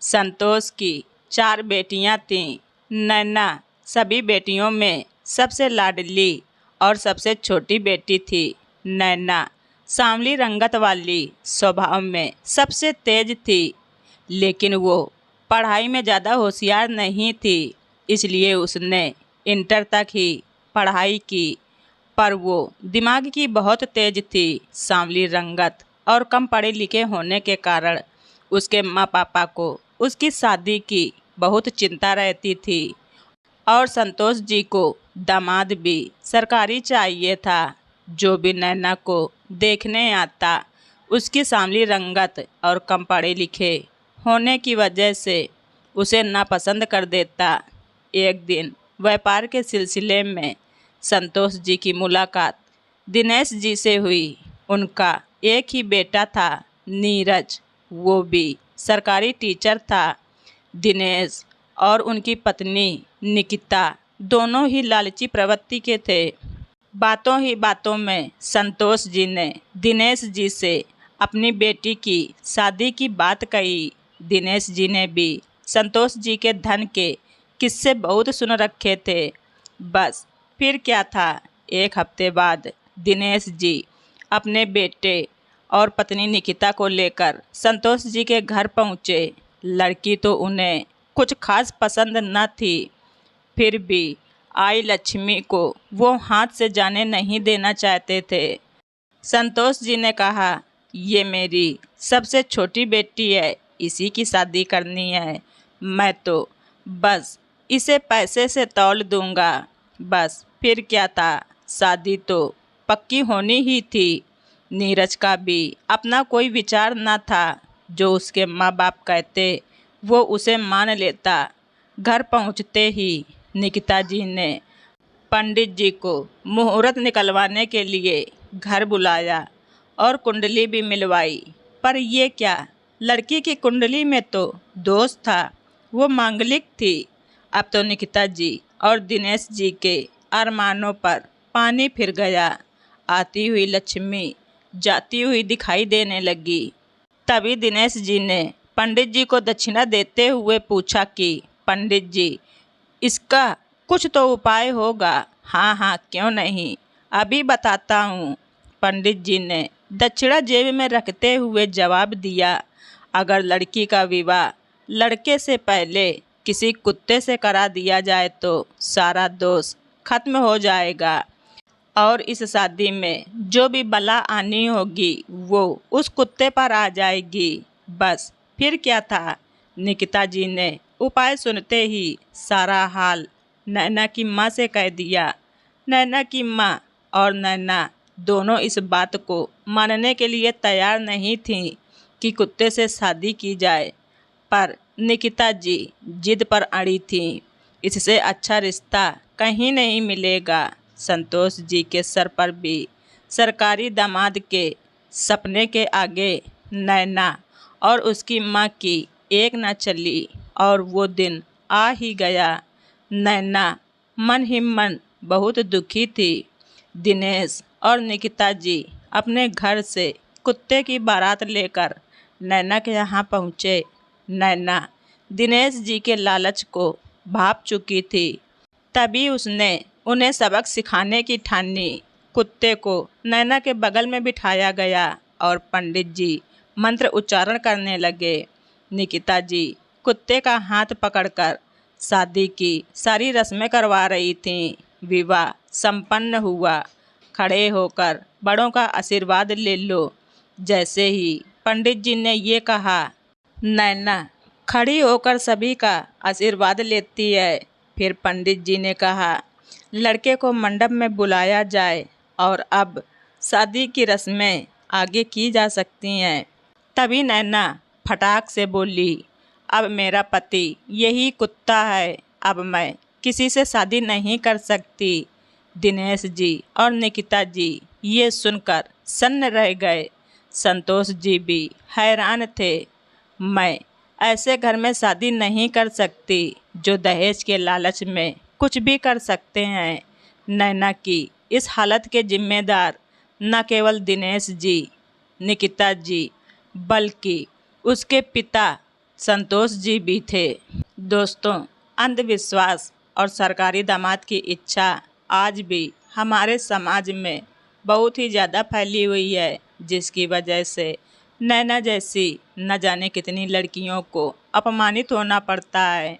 संतोष की 4 बेटियां थीं। नैना सभी बेटियों में सबसे लाडली और सबसे छोटी बेटी थी। नैना सांवली रंगत वाली स्वभाव में सबसे तेज थी, लेकिन वो पढ़ाई में ज़्यादा होशियार नहीं थी, इसलिए उसने इंटर तक ही पढ़ाई की। पर वो दिमाग की बहुत तेज थी। सांवली रंगत और कम पढ़े लिखे होने के कारण उसके माँ पापा को उसकी शादी की बहुत चिंता रहती थी और संतोष जी को दामाद भी सरकारी चाहिए था, जो भी नैना को देखने आता उसकी सांवली रंगत और कम पढ़े लिखे होने की वजह से उसे नापसंद कर देता। एक दिन व्यापार के सिलसिले में संतोष जी की मुलाकात दिनेश जी से हुई। उनका एक ही बेटा था, नीरज, वो भी सरकारी टीचर था। दिनेश और उनकी पत्नी निकिता दोनों ही लालची प्रवृत्ति के थे। बातों ही बातों में संतोष जी ने दिनेश जी से अपनी बेटी की शादी की बात कही। दिनेश जी ने भी संतोष जी के धन के किस्से बहुत सुन रखे थे। बस फिर क्या था, एक हफ्ते बाद दिनेश जी अपने बेटे और पत्नी निकिता को लेकर संतोष जी के घर पहुँचे। लड़की तो उन्हें कुछ खास पसंद न थी, फिर भी आई लक्ष्मी को वो हाथ से जाने नहीं देना चाहते थे। संतोष जी ने कहा, ये मेरी सबसे छोटी बेटी है, इसी की शादी करनी है। मैं तो बस इसे पैसे से तौल दूंगा। बस फिर क्या था, शादी तो पक्की होनी ही थी। नीरज का भी अपना कोई विचार न था, जो उसके माँ बाप कहते वो उसे मान लेता। घर पहुँचते ही निकिता जी ने पंडित जी को मुहूर्त निकलवाने के लिए घर बुलाया और कुंडली भी मिलवाई। पर ये क्या, लड़की की कुंडली में तो दोष था, वो मांगलिक थी। अब तो निकिता जी और दिनेश जी के अरमानों पर पानी फिर गया। आती हुई लक्ष्मी जाती हुई दिखाई देने लगी। तभी दिनेश जी ने पंडित जी को दक्षिणा देते हुए पूछा कि पंडित जी, इसका कुछ तो उपाय होगा। हाँ हाँ, क्यों नहीं, अभी बताता हूँ। पंडित जी ने दक्षिणा जेब में रखते हुए जवाब दिया, अगर लड़की का विवाह लड़के से पहले किसी कुत्ते से करा दिया जाए तो सारा दोष खत्म हो जाएगा और इस शादी में जो भी बला आनी होगी वो उस कुत्ते पर आ जाएगी। बस फिर क्या था। निकिता जी ने उपाय सुनते ही सारा हाल नैना की माँ से कह दिया। नैना की माँ और नैना दोनों इस बात को मानने के लिए तैयार नहीं थीं कि कुत्ते से शादी की जाए, पर निकिता जी जिद पर अड़ी थीं। इससे अच्छा रिश्ता कहीं नहीं मिलेगा। संतोष जी के सर पर भी सरकारी दामाद के सपने के आगे नैना और उसकी माँ की एक न चली और वो दिन आ ही गया। नैना मन ही मन बहुत दुखी थी। दिनेश और निकिता जी अपने घर से कुत्ते की बारात लेकर नैना के यहाँ पहुँचे। नैना दिनेश जी के लालच को भाप चुकी थी, तभी उसने उन्हें सबक सिखाने की ठानी। कुत्ते को नैना के बगल में बिठाया गया और पंडित जी मंत्र उच्चारण करने लगे। निकिता जी कुत्ते का हाथ पकड़कर शादी की सारी रस्में करवा रही थीं। विवाह संपन्न हुआ। खड़े होकर बड़ों का आशीर्वाद ले लो। जैसे ही पंडित जी ने ये कहा, नैना खड़ी होकर सभी का आशीर्वाद लेती है। फिर पंडित जी ने कहा, लड़के को मंडप में बुलाया जाए और अब शादी की रस्में आगे की जा सकती हैं। तभी नैना फटाक से बोली, अब मेरा पति यही कुत्ता है, अब मैं किसी से शादी नहीं कर सकती। दिनेश जी और निकिता जी ये सुनकर सन्न रह गए। संतोष जी भी हैरान थे। मैं ऐसे घर में शादी नहीं कर सकती जो दहेज के लालच में कुछ भी कर सकते हैं। नैना की इस हालत के जिम्मेदार न केवल दिनेश जी, निकिता जी, बल्कि उसके पिता संतोष जी भी थे। दोस्तों, अंधविश्वास और सरकारी दामाद की इच्छा आज भी हमारे समाज में बहुत ही ज़्यादा फैली हुई है, जिसकी वजह से नैना जैसी न जाने कितनी लड़कियों को अपमानित होना पड़ता है।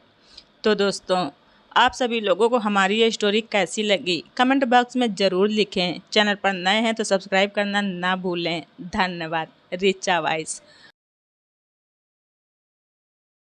तो दोस्तों, आप सभी लोगों को हमारी ये स्टोरी कैसी लगी कमेंट बॉक्स में ज़रूर लिखें। चैनल पर नए हैं तो सब्सक्राइब करना ना भूलें। धन्यवाद। रिचा वॉइस।